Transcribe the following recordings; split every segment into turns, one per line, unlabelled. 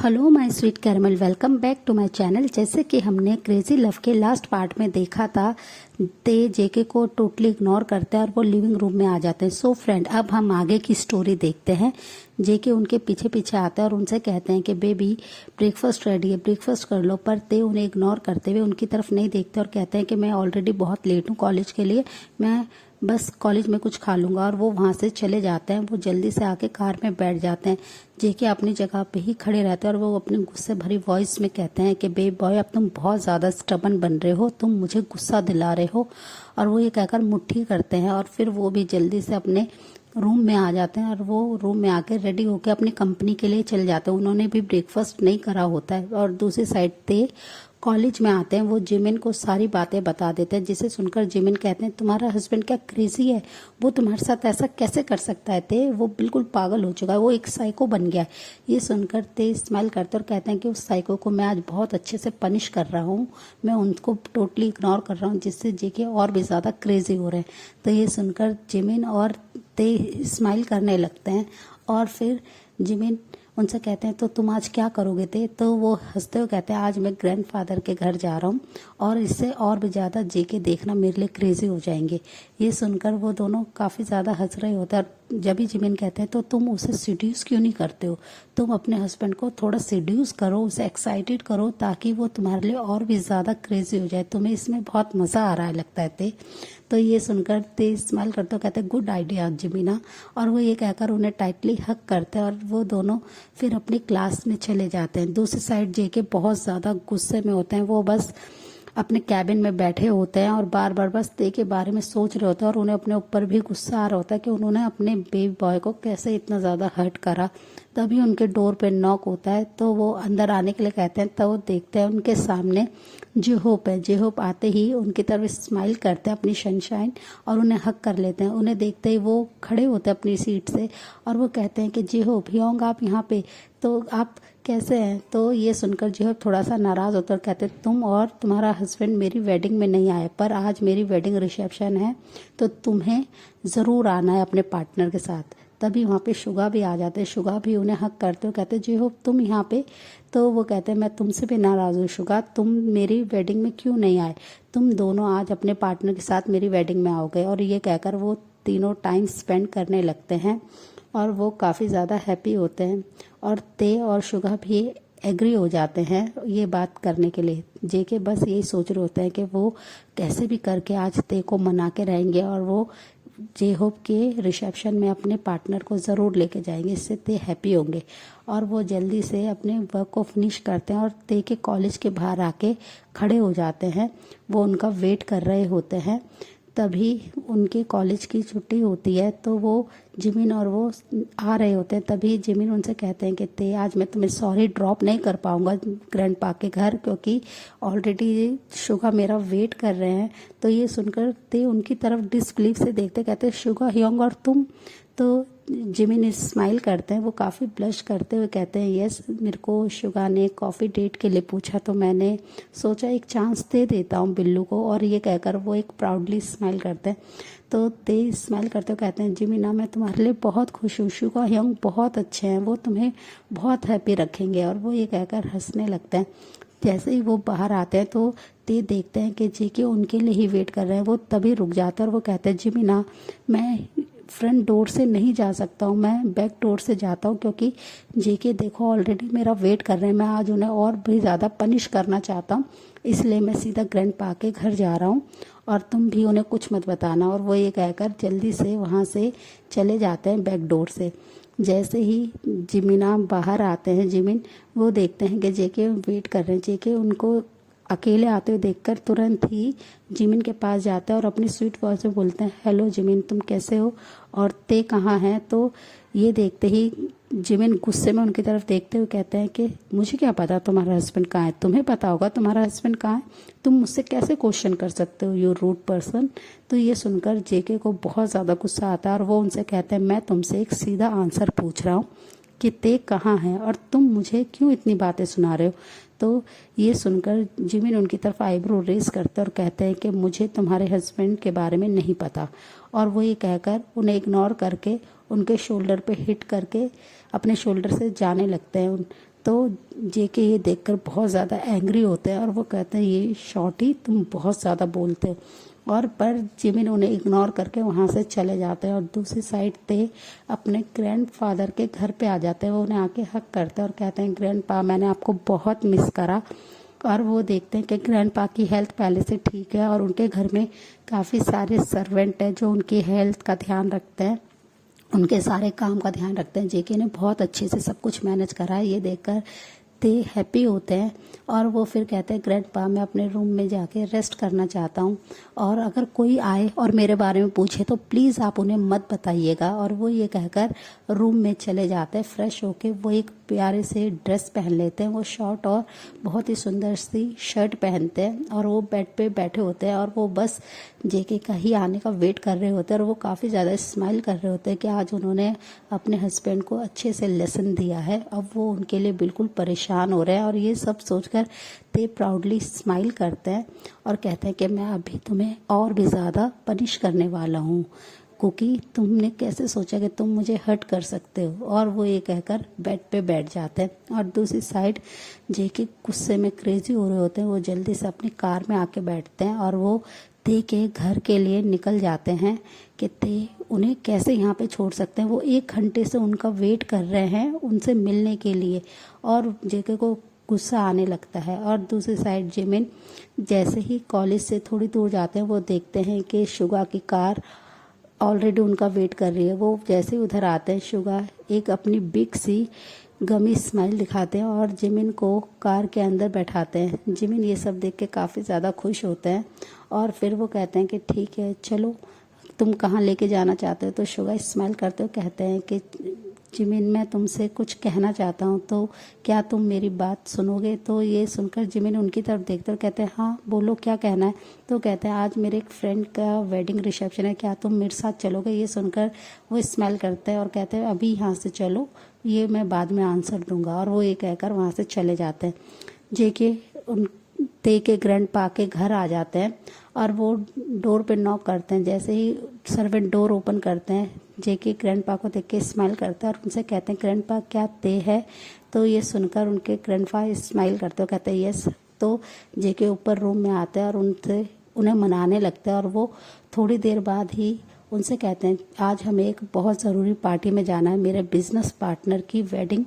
Hello my sweet caramel, welcome back to my channel. जैसे कि हमने क्रेजी लव के लास्ट पार्ट में देखा था, ते जेके को टोटली इग्नोर करते हैं और वो लिविंग रूम में आ जाते हैं। सो फ्रेंड, अब हम आगे की स्टोरी देखते हैं। जेके उनके पीछे पीछे आता है और उनसे कहते हैं कि बेबी ब्रेकफास्ट रेडी है, ब्रेकफास्ट कर लो। पर ते उन्हें इग्नोर करते हुए उनकी तरफ नहीं देखते और कहते हैं कि मैं ऑलरेडी बहुत लेट हूँ कॉलेज के लिए, मैं बस कॉलेज में कुछ खा लूंगा। और वो वहां से चले जाते हैं। वो जल्दी से आके कार में बैठ जाते हैं। जेके अपनी जगह पे ही खड़े रहते हैं और वो अपने गुस्से भरी वॉइस में कहते हैं कि बेब बॉय, अब तुम बहुत ज्यादा स्टबन बन रहे हो, तुम मुझे गुस्सा दिला रहे हो। और वो ये कहकर मुट्ठी करते हैं और फिर वो भी जल्दी से अपने रूम में आ जाते हैं और वो रूम में आकर रेडी होकर अपनी कंपनी के लिए चले जाते हैं। उन्होंने भी ब्रेकफास्ट नहीं करा होता है। और दूसरी साइड पे कॉलेज में आते हैं। वो जिमिन को सारी बातें बता देते हैं, जिसे सुनकर जिमिन कहते हैं तुम्हारा हस्बैंड क्या क्रेजी है, वो तुम्हारे साथ ऐसा कैसे कर सकता है। ते वो बिल्कुल पागल हो चुका है, वो एक साइको बन गया है। ये सुनकर ते स्माइल करते और कहते हैं कि उस साइको को मैं आज बहुत अच्छे से पनिश कर रहा हूँ, मैं उनको टोटली इग्नोर कर रहा हूँ, जिससे जेके और भी ज्यादा क्रेजी हो रहे हैं। तो ये सुनकर जिमिन और ते स्माइल करने लगते हैं। और फिर जिमिन उनसे कहते हैं तो तुम आज क्या करोगे थे। तो वो हंसते हुए कहते हैं आज मैं ग्रैंडफादर के घर जा रहा हूँ और इससे और भी ज़्यादा जेके देखना मेरे लिए क्रेजी हो जाएंगे। ये सुनकर वो दोनों काफ़ी ज़्यादा हंस रहे होते हैं। और जब भी जिमिन कहते हैं तो तुम उसे सीड्यूस क्यों नहीं करते हो, तुम अपने हस्बैंड को थोड़ा सीड्यूस करो, उसे एक्साइटेड करो ताकि वो तुम्हारे लिए और भी ज़्यादा क्रेजी हो जाए, तुम्हें इसमें बहुत मज़ा आ रहा है लगता है ते। तो ये सुनकर ते स्माइल करते हो कहते हैं गुड आइडिया जिमिना। और वो ये कहकर उन्हें टाइटली हक करते हैं और वो दोनों फिर अपनी क्लास में चले जाते हैं। दूसरी साइड जेके बहुत ज़्यादा गुस्से में होते हैं। वो बस अपने कैबिन में बैठे होते हैं और बार बार बस ते के बारे में सोच रहे होते हैं और उन्हें अपने ऊपर भी गुस्सा आ रहा होता है कि उन्होंने अपने बेबी बॉय को कैसे इतना ज़्यादा हर्ट करा। तभी उनके डोर पे नॉक होता है तो वो अंदर आने के लिए कहते हैं। तो वो देखते हैं उनके सामने जेहोप है। जेहोप आते ही उनकी तरफ स्माइल करते हैं अपनी सनशाइन और उन्हें हक कर लेते हैं। उन्हें देखते ही वो खड़े होते हैं अपनी सीट से और वो कहते हैं कि जेहोप योंग आप यहाँ पे, तो आप कैसे हैं। तो ये सुनकर जेहोप थोड़ा सा नाराज होता है और कहते हैं तुम और तुम्हारा हस्बैंड मेरी वेडिंग में नहीं आए, पर आज मेरी वेडिंग रिसेप्शन है तो तुम्हें ज़रूर आना है अपने पार्टनर के साथ। तभी वहाँ पे शुगा भी आ जाते हैं। शुगा भी उन्हें हक करते हो कहते जी हो तुम यहाँ पे। तो वो कहते हैं मैं तुमसे भी नाराज़ हूँ शुगा, तुम मेरी वेडिंग में क्यों नहीं आए, तुम दोनों आज अपने पार्टनर के साथ मेरी वेडिंग में आओगे। और ये कहकर वो तीनों टाइम स्पेंड करने लगते हैं और वो काफ़ी ज़्यादा हैप्पी होते हैं। और ते और शुगा भी एग्री हो जाते हैं ये बात करने के लिए। जेके बस यही सोच रहे होते हैं कि वो कैसे भी करके आज ते को मना के रहेंगे और वो जेहोप के रिसेप्शन में अपने पार्टनर को ज़रूर लेके जाएंगे, इससे ते हैप्पी होंगे। और वो जल्दी से अपने वर्क को फिनिश करते हैं और ते के कॉलेज के बाहर आके खड़े हो जाते हैं। वो उनका वेट कर रहे होते हैं। तभी उनके कॉलेज की छुट्टी होती है तो वो जिमिन और वो आ रहे होते हैं। तभी जिमिन उनसे कहते हैं कि ते आज मैं तुम्हें सॉरी ड्रॉप नहीं कर पाऊंगा ग्रैंडपा के घर, क्योंकि ऑलरेडी शुगा मेरा वेट कर रहे हैं। तो ये सुनकर ते उनकी तरफ डिसबिलीव से देखते कहते शुगा ह्योंग और तुम। तो जिमिन स्माइल करते हैं, वो काफ़ी ब्लश करते हुए कहते हैं यस, मेरे को शुगा ने कॉफ़ी डेट के लिए पूछा तो मैंने सोचा एक चांस दे देता हूँ बिल्लू को। और ये कहकर वो एक प्राउडली स्माइल करते हैं। तो ते स्माइल करते हुए कहते हैं जिमिना मैं तुम्हारे लिए बहुत खुश हूँ, शुगा ह्योंग बहुत अच्छे हैं, वो तुम्हें बहुत हैप्पी रखेंगे। और वो ये कहकर हंसने लगते हैं। जैसे ही वो बाहर आते हैं तो ते देखते हैं कि जेके उनके लिए ही वेट कर रहे हैं। वो तभी रुक जाते हैं और वो कहते हैं जिमिना मैं फ्रंट डोर से नहीं जा सकता हूँ, मैं बैक डोर से जाता हूँ, क्योंकि जेके देखो ऑलरेडी मेरा वेट कर रहे हैं, मैं आज उन्हें और भी ज़्यादा पनिश करना चाहता हूँ, इसलिए मैं सीधा ग्रैंडपा के घर जा रहा हूँ और तुम भी उन्हें कुछ मत बताना। और वो ये कहकर जल्दी से वहाँ से चले जाते हैं बैक डोर से। जैसे ही जिमिना बाहर आते हैं जिमिन, वो देखते हैं कि जेके वेट कर रहे हैं। जेके उनको अकेले आते हुए देखकर तुरंत ही जिमिन के पास जाता है और अपनी स्वीट वॉइस में बोलते हैं हेलो जिमिन, तुम कैसे हो और ते कहाँ हैं। तो ये देखते ही जिमिन गुस्से में उनकी तरफ देखते हुए कहते हैं कि मुझे क्या पता तुम्हारा हस्बैंड कहाँ है, तुम्हें पता होगा तुम्हारा हस्बैंड कहाँ है, तुम मुझसे कैसे क्वेश्चन कर सकते हो यू रूड पर्सन। तो ये सुनकर जेके को बहुत ज़्यादा गुस्सा आता है और वो उनसे कहते हैं मैं तुमसे एक सीधा आंसर पूछ रहा हूँ कि ते कहाँ है और तुम मुझे क्यों इतनी बातें सुना रहे हो। तो ये सुनकर जिमिन उनकी तरफ आईब्रो रेस करते और कहते हैं कि मुझे तुम्हारे हस्बैंड के बारे में नहीं पता। और वो ये कहकर उन्हें इग्नोर करके उनके शोल्डर पे हिट करके अपने शोल्डर से जाने लगते हैं। तो जेके ये देखकर बहुत ज़्यादा एंग्री होते हैं और वो कहते हैं ये शॉर्टी तुम बहुत ज़्यादा बोलते हो, और पर जिमिन उन्हें इग्नोर करके वहाँ से चले जाते हैं। और दूसरी साइड ते अपने ग्रैंडफादर के घर पे आ जाते हैं। वो उन्हें आके हक करते हैं और कहते हैं ग्रैंडपा मैंने आपको बहुत मिस करा। और वो देखते हैं कि ग्रैंडपा की हेल्थ पहले से ठीक है और उनके घर में काफ़ी सारे सर्वेंट हैं जो उनकी हेल्थ का ध्यान रखते हैं, उनके सारे काम का ध्यान रखते हैं। जेके ने बहुत अच्छे से सब कुछ मैनेज करा है। ये देखकर ते हैप्पी होते हैं और वो फिर कहते हैं ग्रैंडपा मैं अपने रूम में जाके रेस्ट करना चाहता हूँ, और अगर कोई आए और मेरे बारे में पूछे तो प्लीज़ आप उन्हें मत बताइएगा। और वो ये कहकर रूम में चले जाते हैं। फ्रेश होके वो एक प्यारे से ड्रेस पहन लेते हैं, वो शॉर्ट और बहुत ही सुंदर सी शर्ट पहनते हैं और वो बेड पे बैठे होते हैं और वो बस जेके का ही आने का वेट कर रहे होते हैं। और वो काफ़ी ज़्यादा स्माइल कर रहे होते हैं कि आज उन्होंने अपने हस्बैंड को अच्छे से लेसन दिया है। अब वो उनके लिए बिल्कुल परेशान हो रहे हैं और ये सब सोचकर ते प्राउडली स्माइल करते हैं और कहते हैं कि मैं अभी तुम्हें और भी ज़्यादा पनिश करने वाला हूँ क्योंकि तुमने कैसे सोचा कि तुम मुझे हर्ट कर सकते हो। और वो ये कहकर बेड पे बैठ जाते हैं। और दूसरी साइड जेके गुस्से में क्रेजी हो रहे होते हैं। वो जल्दी से अपनी कार में आके बैठते हैं और वो ते के घर के लिए निकल जाते हैं कि ते उन्हें कैसे यहाँ पे छोड़ सकते हैं। वो 1 घंटे से उनका वेट कर रहे हैं उनसे मिलने के लिए, और जेके को गुस्सा आने लगता है। और दूसरी साइड जिमिन जैसे ही कॉलेज से थोड़ी दूर जाते हैं वो देखते हैं कि शुगा की कार ऑलरेडी उनका वेट कर रही है। वो जैसे ही उधर आते हैं शुगा एक अपनी बिग सी गमी स्माइल दिखाते हैं और जिमिन को कार के अंदर बैठाते हैं। जिमिन ये सब देख के काफ़ी ज़्यादा खुश होते हैं और फिर वो कहते हैं कि ठीक है चलो तुम कहाँ लेके जाना चाहते हो। तो शुगा स्माइल करते हो कहते हैं कि जिमिन मैं तुमसे कुछ कहना चाहता हूँ, तो क्या तुम मेरी बात सुनोगे। तो ये सुनकर जिमिन उनकी तरफ देखते हो कहते हैं हाँ बोलो क्या कहना है। तो कहते हैं आज मेरे एक फ्रेंड का वेडिंग रिसेप्शन है, क्या तुम मेरे साथ चलोगे। ये सुनकर वो स्माइल करते हैं और कहते हैं अभी यहाँ से चलो, ये मैं बाद में आंसर दूंगा। और वो ये कहकर वहाँ से चले जाते हैं। जेके उन ते के ग्रैंडपा के घर आ जाते हैं और वो डोर पे नॉक करते हैं। जैसे ही सर्वेंट डोर ओपन करते हैं जेके ग्रैंडपा को देख के स्माइल करते हैं और उनसे कहते हैं ग्रैंडपा क्या ते है। तो ये सुनकर उनके ग्रैंडपा स्माइल करते हो कहते हैं यस। तो जेके ऊपर रूम में आते हैं और उन्हें मनाने लगते हैं और वो थोड़ी देर बाद ही उनसे कहते हैं आज हमें एक बहुत ज़रूरी पार्टी में जाना है, मेरे बिजनेस पार्टनर की वेडिंग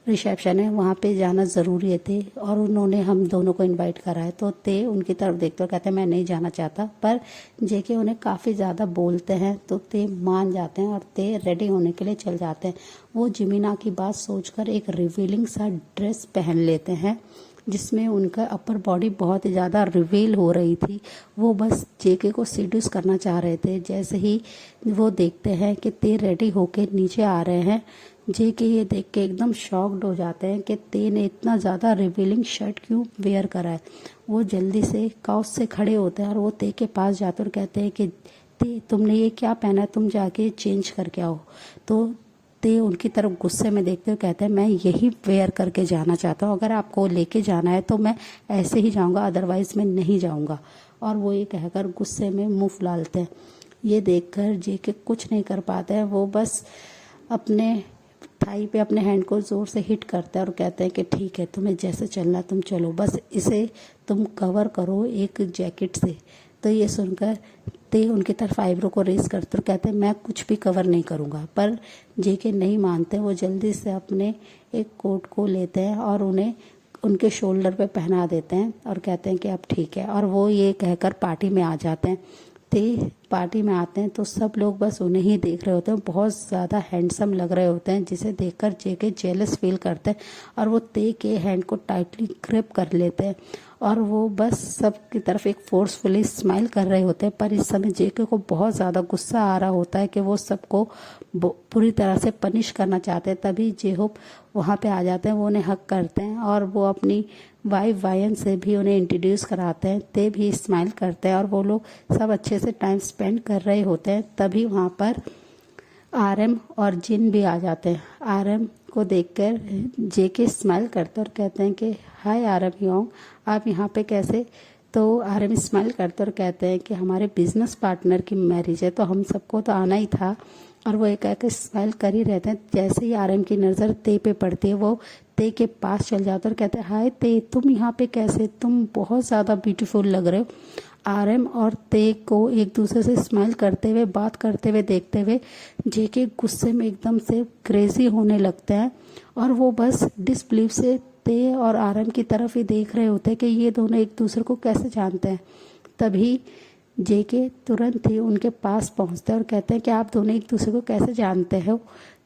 रिसेप्शन है, वहाँ पे जाना ज़रूरी है थे और उन्होंने हम दोनों को इनवाइट करा है। तो ते उनकी तरफ देखते हो कहते हैं मैं नहीं जाना चाहता, पर जेके उन्हें काफ़ी ज़्यादा बोलते हैं तो ते मान जाते हैं और ते रेडी होने के लिए चल जाते हैं। वो जिमिना की बात सोचकर एक रिवीलिंग सा ड्रेस पहन लेते हैं जिसमें उनका अपर बॉडी बहुत ही ज़्यादा रिवील हो रही थी। वो बस जेके को सीड्यूस करना चाह रहे थे। जैसे ही वो देखते हैं कि ते रेडी होके नीचे आ रहे हैं, जेके ये देख के एकदम शॉक्ड हो जाते हैं कि ते ने इतना ज़्यादा रिवीलिंग शर्ट क्यों वेयर करा है। वो जल्दी से काउच से खड़े होते हैं और वो ते के पास जाते और कहते हैं कि ते तुमने ये क्या पहना है, तुम जाके चेंज करके आओ। तो ते उनकी तरफ गुस्से में देखते हुए कहते हैं मैं यही वेयर करके जाना चाहता हूँ, अगर आपको लेके जाना है तो मैं ऐसे ही जाऊँगा, अदरवाइज़ मैं नहीं जाऊँगा। और वो ये कहकर गुस्से में मुँह फुलाते हैं। ये देखकर जेके कुछ नहीं कर पाते हैं। वो बस अपने थाई पे अपने हैंड को ज़ोर से हिट करते हैं और कहते हैं कि ठीक है तुम्हें जैसे चलना तुम चलो, बस इसे तुम कवर करो एक जैकेट से। तो ये सुनकर ते उनकी तरफ आईब्रो को रेस करते और कहते हैं मैं कुछ भी कवर नहीं करूँगा। पर जेके नहीं मानते। वो जल्दी से अपने एक कोट को लेते हैं और उन्हें उनके शोल्डर पे पहना देते हैं और कहते हैं कि अब ठीक है। और वो ये कहकर पार्टी में आ जाते हैं। ते पार्टी में आते हैं तो सब लोग बस उन्हें ही देख रहे होते हैं। बहुत ज़्यादा हैंडसम लग रहे होते हैं जिसे देखकर जेके जेलस फील करते हैं और वो ते के हैंड को टाइटली ग्रिप कर लेते हैं और वो बस सब की तरफ एक फोर्सफुली स्माइल कर रहे होते हैं। पर इस समय जेके को बहुत ज़्यादा गुस्सा आ रहा होता है कि वो सबको पूरी तरह से पनिश करना चाहते हैं। तभी जेहोप वहाँ पे आ जाते हैं। वो उन्हें हक करते हैं और वो अपनी वाइफ वायन से भी उन्हें इंट्रोड्यूस कराते हैं। ते भी स्माइल करते हैं और वो लोग सब अच्छे से टाइम स्पेंड कर रहे होते हैं। तभी वहाँ पर आरएम और जिन भी आ जाते हैं। आरएम को देखकर जेके स्माइल करते हैं और कहते हैं कि हाय आरएम योंग, आप यहाँ पे कैसे। तो आरएम स्माइल करते और कहते हैं कि हमारे बिजनेस पार्टनर की मैरिज है तो हम सबको तो आना ही था। और वो एक स्माइल कर ही रहते हैं। जैसे ही आरएम की नज़र ते पे पड़ती है वो ते के पास चल जाता है और कहते हैं हाय ते, तुम यहाँ पे कैसे, तुम बहुत ज़्यादा ब्यूटीफुल लग रहे हो। आरएम और ते को एक दूसरे से स्माइल करते हुए, बात करते हुए देखते हुए जेके गुस्से में एकदम से क्रेजी होने लगते हैं और वो बस डिसबिलीव से ते और आरएम की तरफ ही देख रहे होते हैं कि ये दोनों एक दूसरे को कैसे जानते हैं। तभी जेके तुरंत ही उनके पास पहुंचते हैं और कहते हैं कि आप दोनों एक दूसरे को कैसे जानते हो।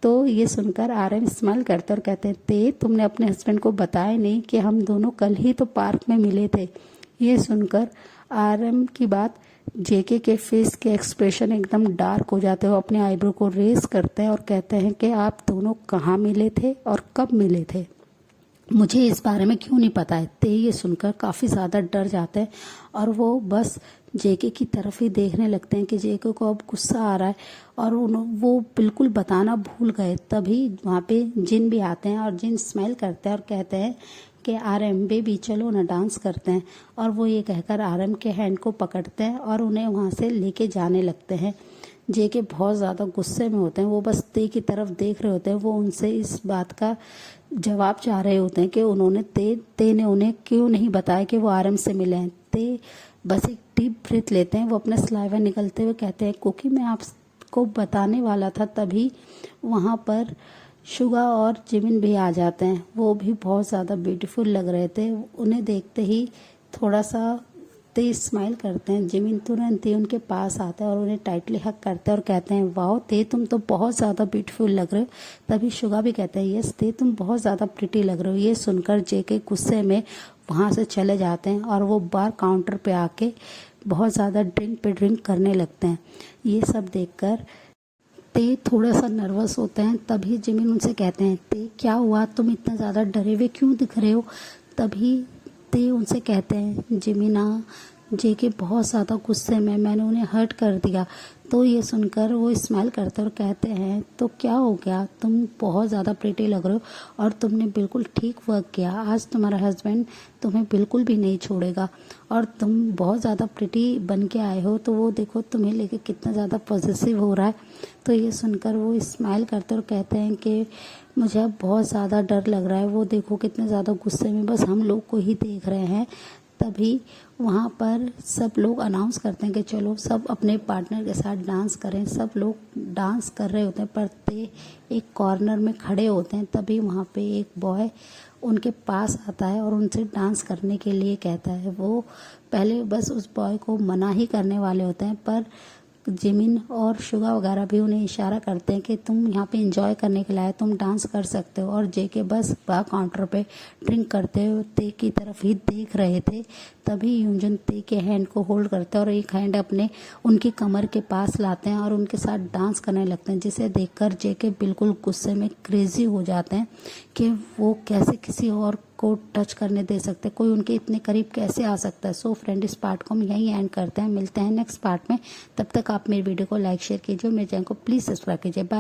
तो ये सुनकर आरएम स्माइल करते हैं और कहते हैं ते, तुमने अपने हस्बैंड को बताया नहीं कि हम दोनों कल ही तो पार्क में मिले थे। ये सुनकर आरएम की बात जेके के फेस के एक्सप्रेशन एकदम डार्क हो जाते हैं। वो अपने आईब्रो को रेस करते हैं और कहते हैं कि आप दोनों कहाँ मिले थे और कब मिले थे, मुझे इस बारे में क्यों नहीं पता है। ते ये सुनकर काफ़ी ज़्यादा डर जाते हैं और वो बस जेके की तरफ ही देखने लगते हैं कि जेके को अब गुस्सा आ रहा है और वो बिल्कुल बताना भूल गए। तभी वहाँ पे जिन भी आते हैं और जिन स्माइल करते हैं और कहते हैं कि आरएम बेबी चलो ना डांस करते हैं। और वो ये कहकर आरएम के हैंड को पकड़ते हैं और उन्हें वहाँ से लेके जाने लगते हैं। जेके बहुत ज़्यादा गुस्से में होते हैं, वो बस ते की तरफ देख रहे होते हैं। वो उनसे इस बात का जवाब चाह रहे होते हैं कि उन्होंने ते ने उन्हें क्यों नहीं बताया कि वो आरएम से मिले हैं। ते बस एक डीप ब्रीथ लेते हैं, वो अपना सलाइवा निकलते हुए कहते हैं क्योंकि मैं आपको बताने वाला था। तभी वहाँ पर शुगा और जिमिन भी आ जाते हैं। वो भी बहुत ज़्यादा ब्यूटीफुल लग रहे थे। उन्हें देखते ही थोड़ा सा ते स्माइल करते हैं। जिमिन तुरंत ही उनके पास आता है और उन्हें टाइटली हक करते हैं और कहते हैं वाह ते, तुम तो बहुत ज़्यादा ब्यूटीफुल लग रहे हो। तभी शुगा भी कहते हैं यस ते, तुम बहुत ज़्यादा प्रिटी लग रहे हो। ये सुनकर जेके गुस्से में वहाँ से चले जाते हैं और वो बार काउंटर पे आके बहुत ज़्यादा ड्रिंक पे ड्रिंक करने लगते हैं। ये सब देखकर ते थोड़ा सा नर्वस होते हैं। तभी जिमिन उनसे कहते हैं ते क्या हुआ, तुम इतना ज़्यादा डरे हुए क्यों दिख रहे हो। तभी ते उनसे कहते हैं जिमिना, जेके बहुत ज़्यादा गुस्से में, मैंने उन्हें हर्ट कर दिया। तो ये सुनकर वो स्माइल करते और कहते हैं तो क्या हो गया, तुम बहुत ज़्यादा प्रिटी लग रहे हो और तुमने बिल्कुल ठीक वर्क किया। आज तुम्हारा हस्बैंड तुम्हें बिल्कुल भी नहीं छोड़ेगा और तुम बहुत ज़्यादा प्रिटी बन के आए हो, तो वो देखो तुम्हें लेके कितना ज़्यादा पॉजिटिव हो रहा है। तो ये सुनकर वो स्माइल करते और कहते हैं कि मुझे अब बहुत ज़्यादा डर लग रहा है, वो देखो कितने ज़्यादा गुस्से में बस हम लोग को ही देख रहे हैं। तभी वहाँ पर सब लोग अनाउंस करते हैं कि चलो सब अपने पार्टनर के साथ डांस करें। सब लोग डांस कर रहे होते हैं पर ते एक कॉर्नर में खड़े होते हैं। तभी वहाँ पे एक बॉय उनके पास आता है और उनसे डांस करने के लिए कहता है। वो पहले बस उस बॉय को मना ही करने वाले होते हैं पर जिमिन और शुगा वगैरह भी उन्हें इशारा करते हैं कि तुम यहाँ पे एंजॉय करने के लिए तुम डांस कर सकते हो। और जेके बस बार काउंटर पे ड्रिंक करते हुए ते की तरफ ही देख रहे थे। तभी यूंजन ते के हैंड को होल्ड करते हैं और एक हैंड अपने उनकी कमर के पास लाते हैं और उनके साथ डांस करने लगते हैं, जिसे देखकर जेके बिल्कुल गुस्से में क्रेजी हो जाते हैं कि वो कैसे किसी और को टच करने दे सकते, कोई उनके इतने करीब कैसे आ सकता है। सो फ्रेंड, इस पार्ट को हम यहीं एंड करते हैं, मिलते हैं नेक्स्ट पार्ट में। तब तक आप मेरे वीडियो को लाइक शेयर कीजिए, मेरे चैनल को प्लीज़ सब्सक्राइब कीजिए। बाय।